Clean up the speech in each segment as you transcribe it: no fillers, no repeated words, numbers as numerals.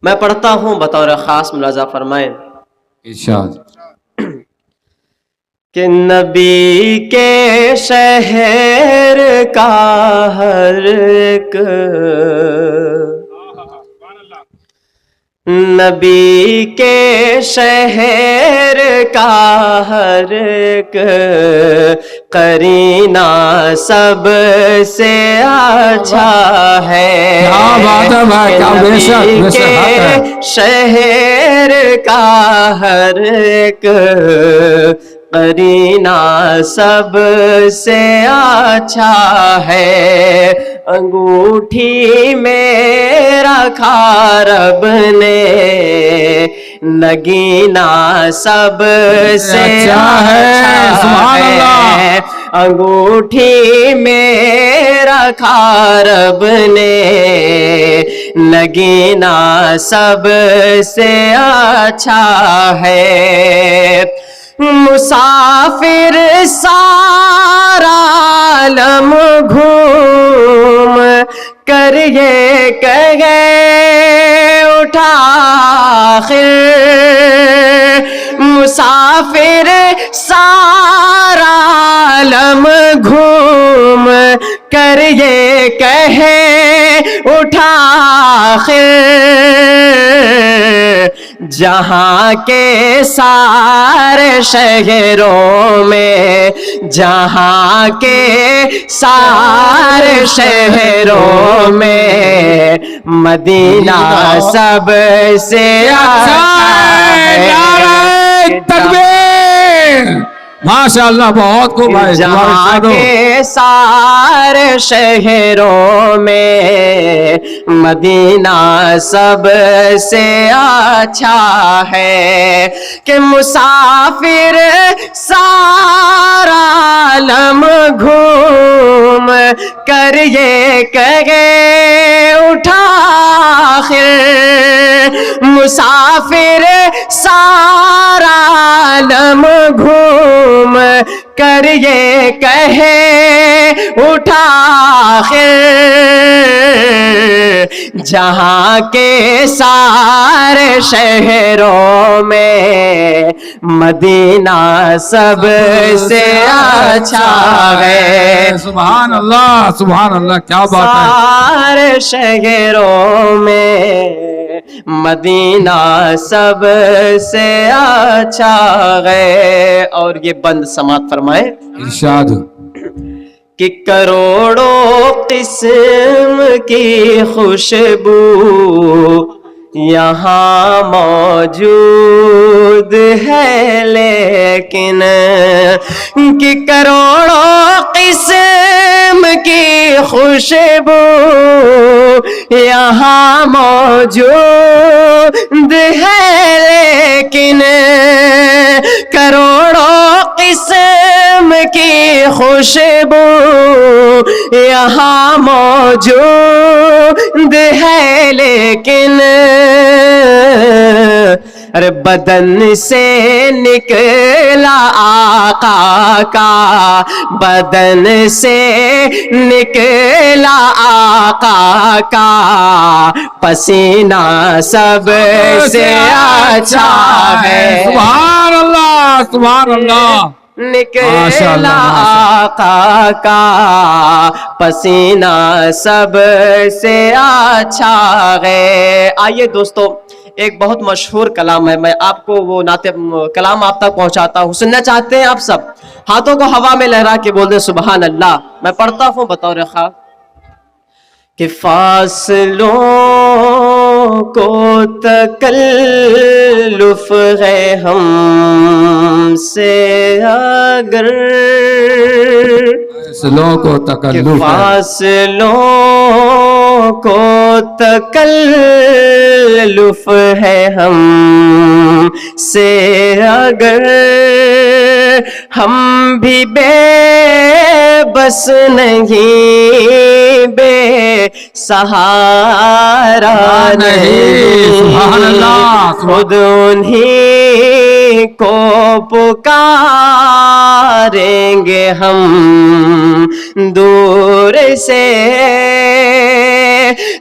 میں پڑھتا ہوں بطور خاص، ملاحظہ فرمائیں ارشاد۔ کہ نبی کے شہر کا ہر ایک، نبی کے شہر کا ہر ایک قرینہ سب سے اچھا ہے۔ کیا بات ہے بھائی، کیا بے شک بے شک حق ہے۔ شہر کا ہر ایک قرینہ سب سے اچھا ہے۔ انگوٹھی میں رکھا رب نے نگینہ سب سے اچھا ہے، سبحان اللہ۔ انگوٹھی میں رکھا رب نے نگینہ سب سے اچھا ہے۔ مسافر سارا عالم گھوم کر یہ کہے اٹھا آخر، مسافر سارا عالم گھوم کر یہ کہے اٹھا آخر، جہاں کے سارے شہروں میں، جہاں کے سارے شہروں میں مدینہ سب سے اچھا ہے۔ تکبیر، ماشاء اللہ، بہت خوب بھائی۔ جہاں کے سارے شہروں میں مدینہ سب سے اچھا ہے۔ کہ مسافر سارا عالم گھوم کر یہ کہے اٹھا آخر، مسافر سارا عالم گھوم کر یہ کہے اٹھا آخر، جہاں کے سارے شہروں میں مدینہ سب سے اچھا ہے۔ سبحان اللہ، سبحان اللہ، کیا بات ہے۔ سارے شہروں میں مدینہ سب سے اچھا ہے۔ اور یہ بند سماعت فرمائے ارشاد۔ کہ کروڑوں قسم کی خوشبو یہاں موجود ہے، لیکن کہ کروڑوں قسم کی خوشبو یہاں موجود ہے، لیکن کروڑوں قسم کی خوشبو یہاں موجود ہے، لیکن ارے بدن سے نکلا آقا کا، بدن سے نکلا آقا کا پسینہ سب سے اچھا ہے۔ سبحان اللہ، سبحان اللہ، نکلا آقا کا پسینہ سب سے اچھا ہے۔ آئیے دوستو، ایک بہت مشہور کلام ہے، میں آپ کو وہ کلام آپ تک پہنچاتا ہوں۔ سننا چاہتے ہیں آپ سب؟ ہاتھوں کو ہوا میں لہرا کے بول دیں سبحان اللہ۔ میں پڑھتا ہوں بطور خاص کہ فاصلوں کو تکلف ہے ہم سے اگر، فاصلوں کو تکلف ہے، فاصلوں کو تکلف ہے ہم سے اگر، ہم بھی بے بس نہیں، بے سہارا نہیں، سبحان اللہ، خود انہی کو پکاریں گے ہم دور سے،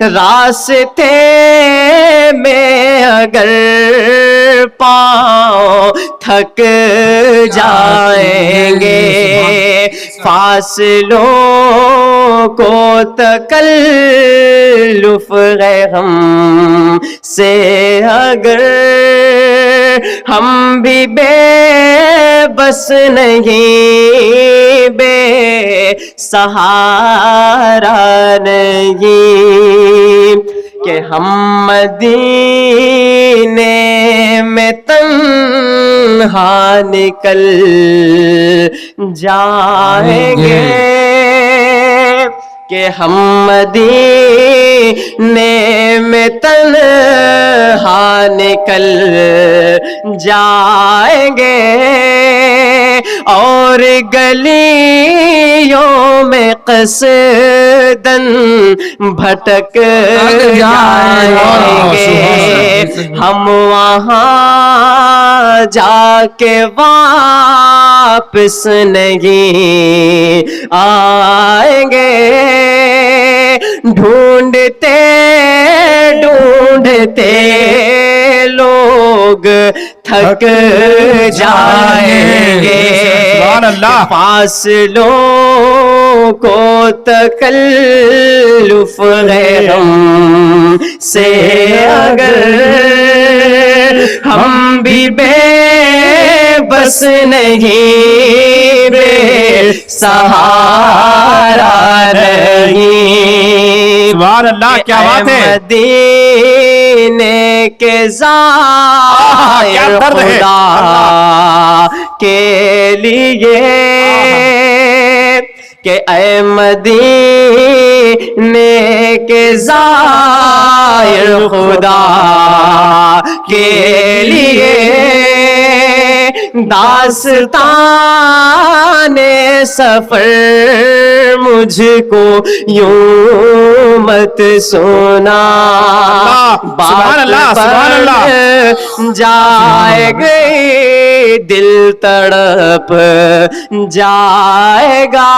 راستے میں اگر پاؤں تھک جائیں گے فاصلوں کو تکلف ہے ہم سے اگر ہم بھی بے بس نہیں بے سہارا نہیں کہ ہم مدینے میں تنہا نکل جائیں گے کہ ہم مدینے میں تنہا نکل جائیں گے اور گلیوں میں قصدن بھٹک جائیں گے ہم وہاں جا کے واپس نہیں آئیں گے ڈھونڈتے ڈھونڈتے لوگ تھک جائیں گے فاصلوں کو تکلف ہے ہم سے اگر ہم بھی بے بس نہیں بے سہارا نہیں سبحان اللہ کیا بات ہے مدینے کے زائر خدا کے لیے کہ اے مدینے کے زائر خدا کے لیے داستان سفر مجھ کو یوں مت سنا سبحان اللہ سبحان اللہ جائے گئی دل تڑپ جائے گا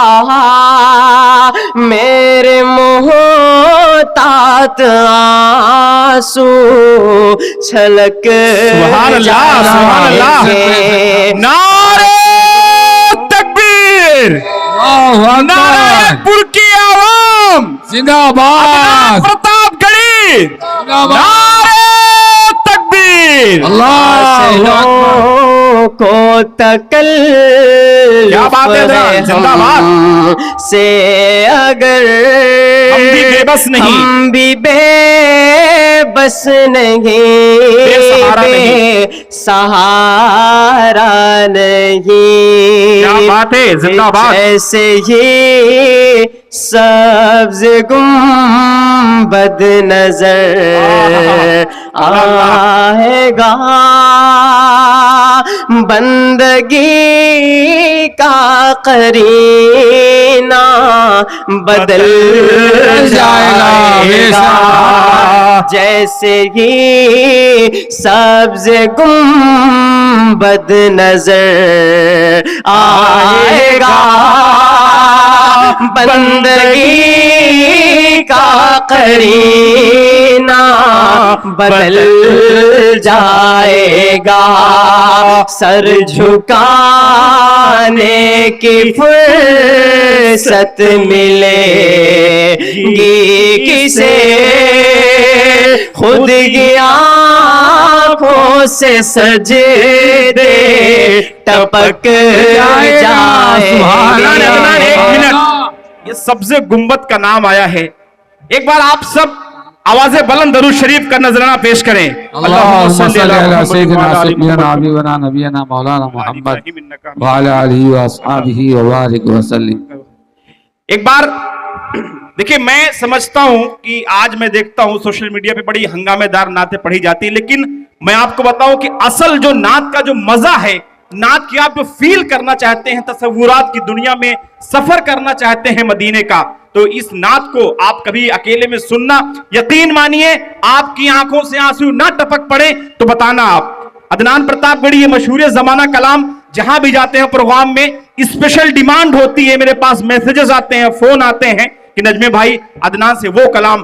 میرے محتاط آنسو چھلک سبحان اللہ سبحان اللہ نعرہ تکبیر نعرہ پور کی عوام زندہ باد پرتاپ گڑھی نعرہ تکبیر اللہ کو تکلف کیا بات ہے زندہ باد سے اگر ہم بھی بے بس نہیں ہم بھی بے بس نہیں بے سہارا نہیں کیا بات ہے زندہ باد ایسے ہی سبز گنبد نظر آئے گا بندگی کا قرینہ بدل جائے گا جیسے ہی سبز گنبد نظر آئے گا بندگی کا قرینہ بدل جائے گا سر جھکانے کی فرصت ملے گی کسے خود کی آنکھوں سے سجدے ٹپک جائے یہ سبز گنبد کا نام آیا ہے ایک بار آپ سب آواز بلند درود شریف کا نذرانہ پیش کریں اللہم صلی علی سیدنا سیدنا حبیبنا نبینا مولانا محمد وعلی آلہ واصحابہ وبارک وسلم ایک بار دیکھیں میں سمجھتا ہوں کہ آج میں دیکھتا ہوں سوشل میڈیا پہ بڑی ہنگامے دار نعتیں پڑھی جاتی ہیں لیکن میں آپ کو بتاؤں کہ اصل جو نعت کا جو مزہ ہے نعت کی آپ جو فیل کرنا چاہتے ہیں تصورات کی دنیا میں سفر کرنا چاہتے ہیں مدینے کا تو اس نعت کو آپ کبھی اکیلے میں سننا یقین مانیے آپ کی آنکھوں سے آنسو نہ ٹپک پڑے تو بتانا آپ عدنان پرتاپ گڑھی یہ مشہور زمانہ کلام جہاں بھی جاتے ہیں پروگرام میں اسپیشل ڈیمانڈ ہوتی ہے میرے پاس میسیجز آتے ہیں فون آتے ہیں کہ نجمے بھائی عدنان سے وہ کلام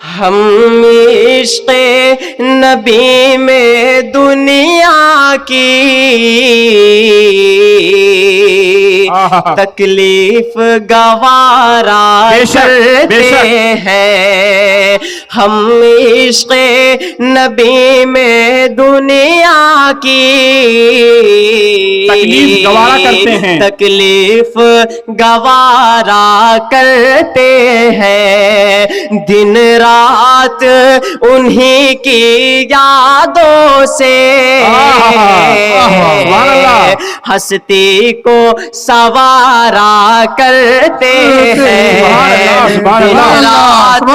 ہم عشق نبی میں دنیا کی تکلیف گوارا کرتے ہیں. ہم عشق نبی میں دنیا کی تکلیف گوارا کرتے ہیں, تکلیف گوارا کرتے ہیں. دن رات انہی کی یادوں سے ہستی کو سوارا کرتے ہیں. دن رات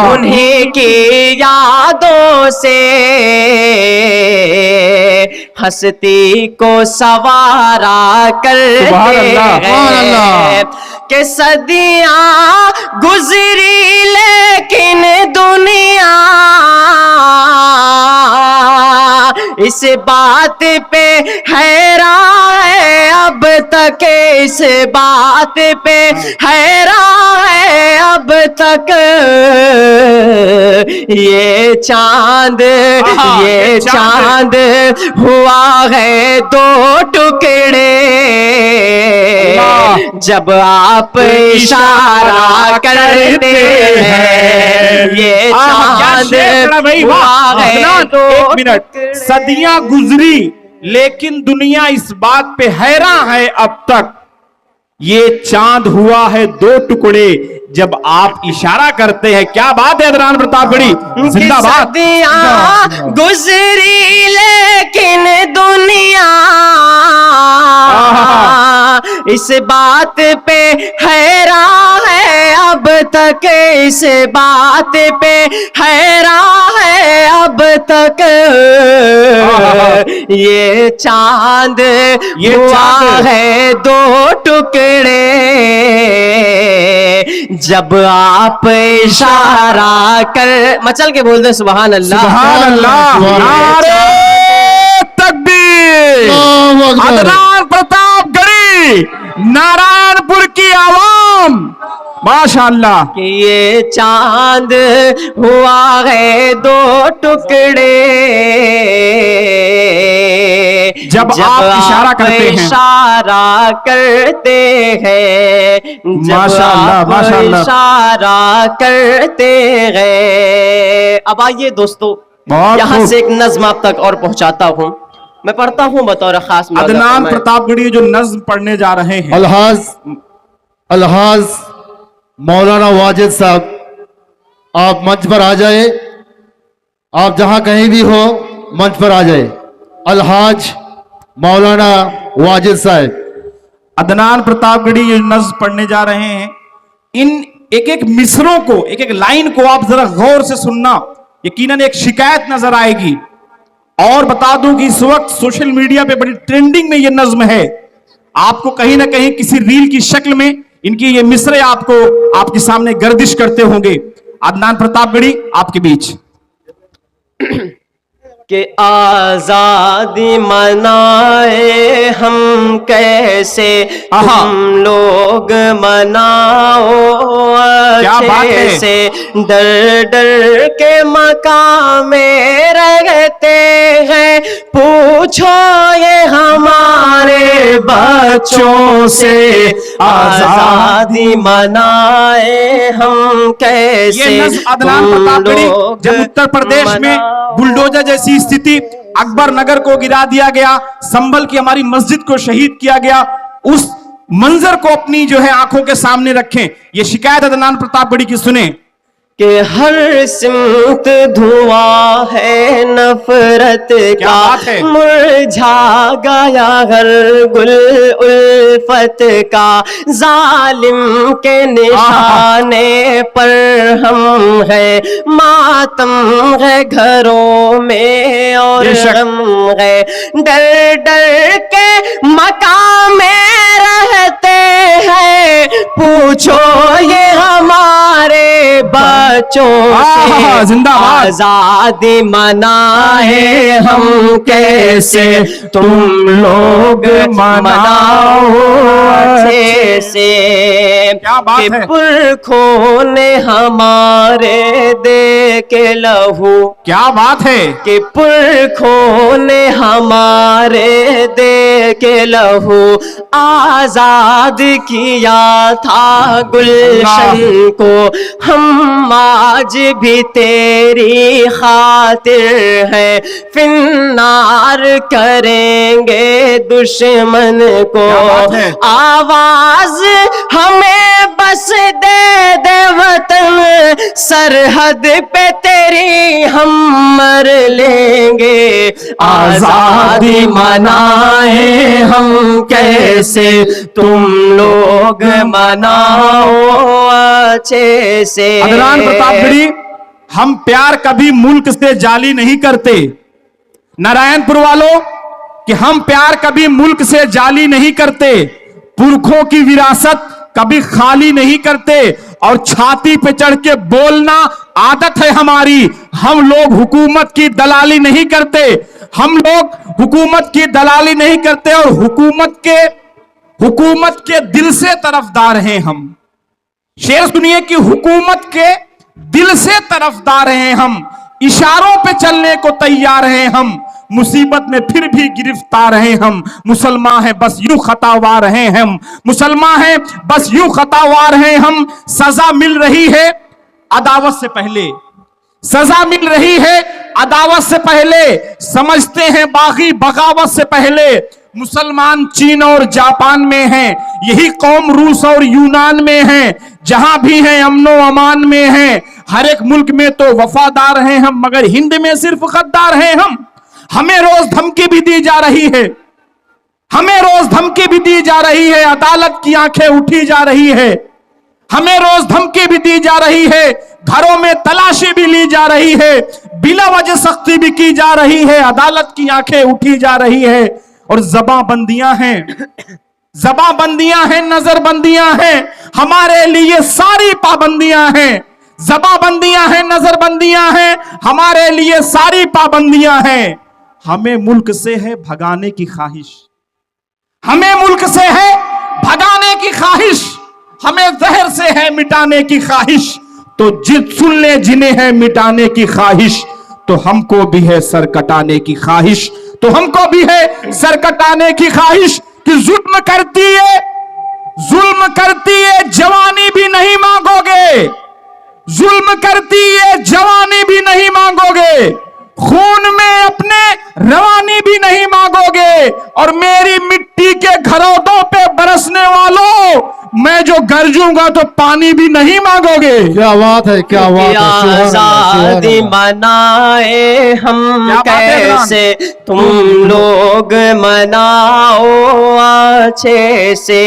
انہی کی یادوں سے ہستی کو سوارا کرتے ہیں. کہ صدیاں گزری لیکن دنیا اس بات پہ حیران ہے اب تک, اس بات پہ حیران ہے اب تک. یہ چاند ہوا ہے دو ٹکڑے جب آپ اشارہ کرتے ہیں. یہ چاند ہوا ہے دو ٹکڑے. صدیاں گزری لیکن دنیا اس بات پہ حیران ہے اب تک. یہ چاند ہوا ہے دو ٹکڑے جب آپ اشارہ کرتے ہیں. کیا بات ہے عدنان پرتاپ گڑھی, زندہ باد. صدیاں گزری لیکن دنیا اس بات پہ حیران ہے اب تک, اس بات پہ حیران ہے اب تک. یہ چاند ہوا ہے دو ٹکڑے جب آپ اشارہ کر. مچل کے بول دیں سبحان اللہ, سبحان اللہ. نعرہ تکبیر. عدنان پرتاپ گڑھی, نارائن پور کی عوام, ماشاءاللہ. کہ یہ چاند ہوا ہے دو ٹکڑے جب آپ اشارہ کرتے ہیں, اشارہ کرتے ہیں, جب آپ اشارہ کرتے ہیں. اب آئیے دوستو یہاں سے ایک نظم آپ تک اور پہنچاتا ہوں. میں پڑھتا ہوں بطور خاص. عدنان پرتاپ گڑھی جو نظم پڑھنے جا رہے ہیں, الحاظ مولانا واجد صاحب, آپ منچ پر آ جائے. آپ جہاں کہیں بھی ہو منچ پر آ جائے. الحاج مولانا واجد صاحب. عدنان پرتاپ گڑھی یہ نظم پڑھنے جا رہے ہیں. ان ایک ایک مصروں کو, ایک ایک لائن کو آپ ذرا غور سے سننا. یقیناً ایک شکایت نظر آئے گی. اور بتا دوں کہ اس وقت سوشل میڈیا پہ بڑی ٹرینڈنگ میں یہ نظم ہے. آپ کو کہیں نہ کہیں کسی ریل کی شکل میں ان کی یہ مصرے آپ کے سامنے گردش کرتے ہوں گے. عدنان پرتاپ گڑھی آپ کے بیچ. کہ آزادی منائے ہم کیسے ہم لوگ مناؤ کیسے, ڈر ڈر کے مقام میں رہتے ہیں. پوچھو یہ ہمارے بچوں سے آزادی منائے ہم کیسے. عدنان پرتاپ گڑھی, جب اتر پردیش میں بلڈوزر جیسی استھتی, اکبر نگر کو گرا دیا گیا, سنبھل کی ہماری مسجد کو شہید کیا گیا, اس منظر کو اپنی جو ہے آنکھوں کے سامنے رکھیں. یہ شکایت عدنان پرتاپ گڑھی کی سنیں. کہ ہر سمت دھواں ہے نفرت کا, مرجھا گیا ہر گل الفت کا. ظالم کے نشانے پر ہم ہے, ماتم ہے گھروں میں اور غم ہے. ڈر ڈر کے مقام میں رہتے ہیں, پوچھو یہ ہمارے بچوں سے زندہ باد. آزادی منائے ہم کیسے تم لوگ مناؤ اچھے سے کیا بات کہ ہے. پرخون ہمارے دے کے لہو کیا بات ہے. کہ پرخون ہمارے دے کے لہو آزاد کیا تھا گلشن کو ہم آج بھی تیری خاطر ہے فنار کریں گے دشمن کو کیا بات ہے. آواز ہمیں بس دے دے وطن سرحد پہ تیری ہم مر لیں گے آزادی منائے ہم کیسے تم لوگ مناؤ اچھے سے عدنان پرتاپ گڑھی، ہم پیار کبھی ملک سے جعلی نہیں کرتے. نارائن پور والوں کہ ہم پیار کبھی ملک سے جعلی نہیں کرتے، پرکھوں کی وراثت کبھی خالی نہیں کرتے، اور چھاتی پہ چڑھ کے بولنا عادت ہے ہماری. ہم لوگ حکومت کی دلالی نہیں کرتے، ہم لوگ حکومت کی دلالی نہیں کرتے، اور حکومت کے دل سے طرفدار ہیں ہم. شعر سنیے کہ حکومت کے دل سے طرفدار ہیں ہم، اشاروں پہ چلنے کو تیار ہیں ہم، مصیبت میں پھر بھی گرفتار ہیں ہم. مسلمان ہیں بس یوں خطاوار ہیں ہم، مسلمان ہیں بس یوں خطاوار ہیں ہم. سزا مل رہی ہے عداوت سے پہلے، سزا مل رہی ہے عداوت سے پہلے، سمجھتے ہیں باغی بغاوت سے پہلے. مسلمان چین اور جاپان میں ہیں، یہی قوم روس اور یونان میں ہیں، جہاں بھی ہیں امن و امان میں ہیں. ہر ایک ملک میں تو وفادار ہیں ہم، مگر ہند میں صرف غدار ہیں ہم. ہمیں روز دھمکی بھی دی جا رہی ہے، ہمیں روز دھمکی بھی دی جا رہی ہے، عدالت کی آنکھیں اٹھی جا رہی ہے. ہمیں روز دھمکی بھی دی جا رہی ہے، گھروں میں تلاشی بھی لی جا رہی ہے، بلا وجہ سختی بھی کی جا رہی ہے، عدالت کی آنکھیں اٹھی جا رہی ہے. اور زباں بندیاں ہیں، زباں بندیاں ہیں، نظر بندیاں ہیں، ہمارے لیے ساری پابندیاں ہیں. زباں بندیاں ہیں، نظر بندیاں ہیں، ہمارے لیے ساری پابندیاں ہیں. ہمیں ملک سے ہے بھگانے کی خواہش، ہمیں ملک سے ہے بھگانے کی خواہش، ہمیں زہر سے ہے مٹانے کی خواہش. تو سن لے جنہیں ہے مٹانے کی خواہش، تو ہم کو بھی ہے سر کٹانے کی خواہش، تو ہم کو بھی ہے سر کٹانے کی خواہش. کہ ظلم کرتی ہے جوانی بھی نہیں مانگو گے، ظلم کرتی ہے جوانی بھی نہیں مانگو گے، خون میں اپنے روانی بھی نہیں مانگو گے، اور میری مٹی کے گھروٹوں پہ برسنے والوں میں جو گرجوں گا تو پانی بھی نہیں مانگو گے. کیا بات ہے، کیا بات ہے. آزادی منائے ہم کیسے تم لوگ مناؤ اچھے سے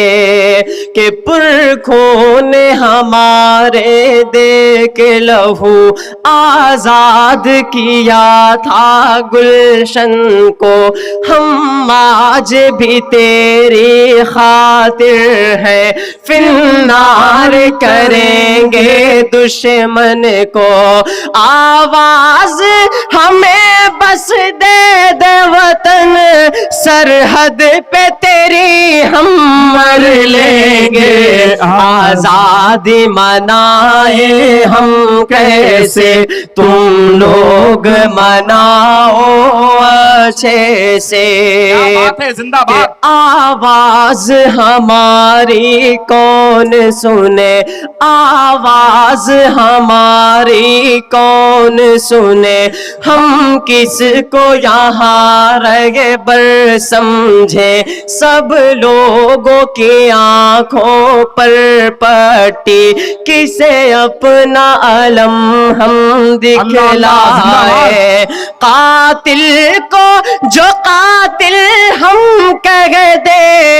کہ پرخون ہمارے دے کے لہو آزاد کیا تھا گلشن کو ہم آج بھی تیری خاطر ہے فنار کریں گے دشمن کو آواز ہمیں بس دے دے وطن سرحد پہ تیری ہم مر لیں گے آزادی منائے ہم کیسے تم لوگ مناؤ اچھے سے زندہ باد آواز ہماری کون سنے آواز ہماری کون سنے ہم کس کو یہاں رہ بر سمجھے سب لوگوں کی آنکھوں پر پٹی کسے اپنا علم ہم دکھلائے قاتل کو جو قاتل ہم کہہ دے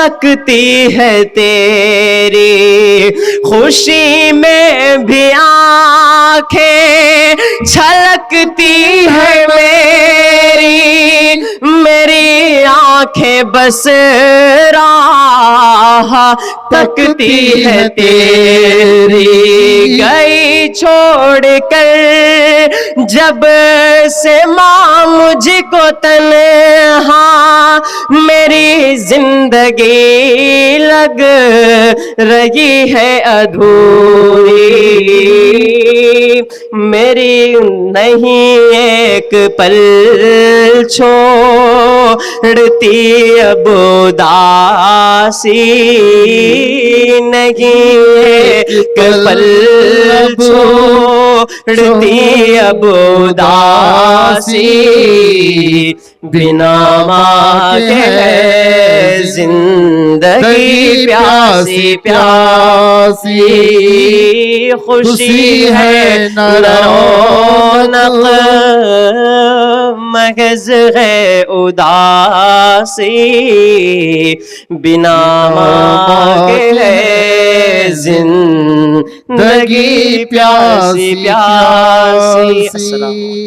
تکتی ہے تیری خوشی میں بھی آنکھیں چھلکتی ہے میری آنکھیں بس راہ تکتی ہے تیری گئی چھوڑ کر جب سے ماں مجھ کو تنہا میری زندگی لگ رہی ہے ادھوری میری نہیں ایک پل چھوڑتی اب اداسی نہیں ایک پل چھوڑتی اب اداسی بنا ماں کے ہے زندگی پیاسی پیاسی خوشی ہے نہ رونق محض ہے اداسی بنا ماں کے ہے زندگی پیاسی پیاسی. السلام علیکم.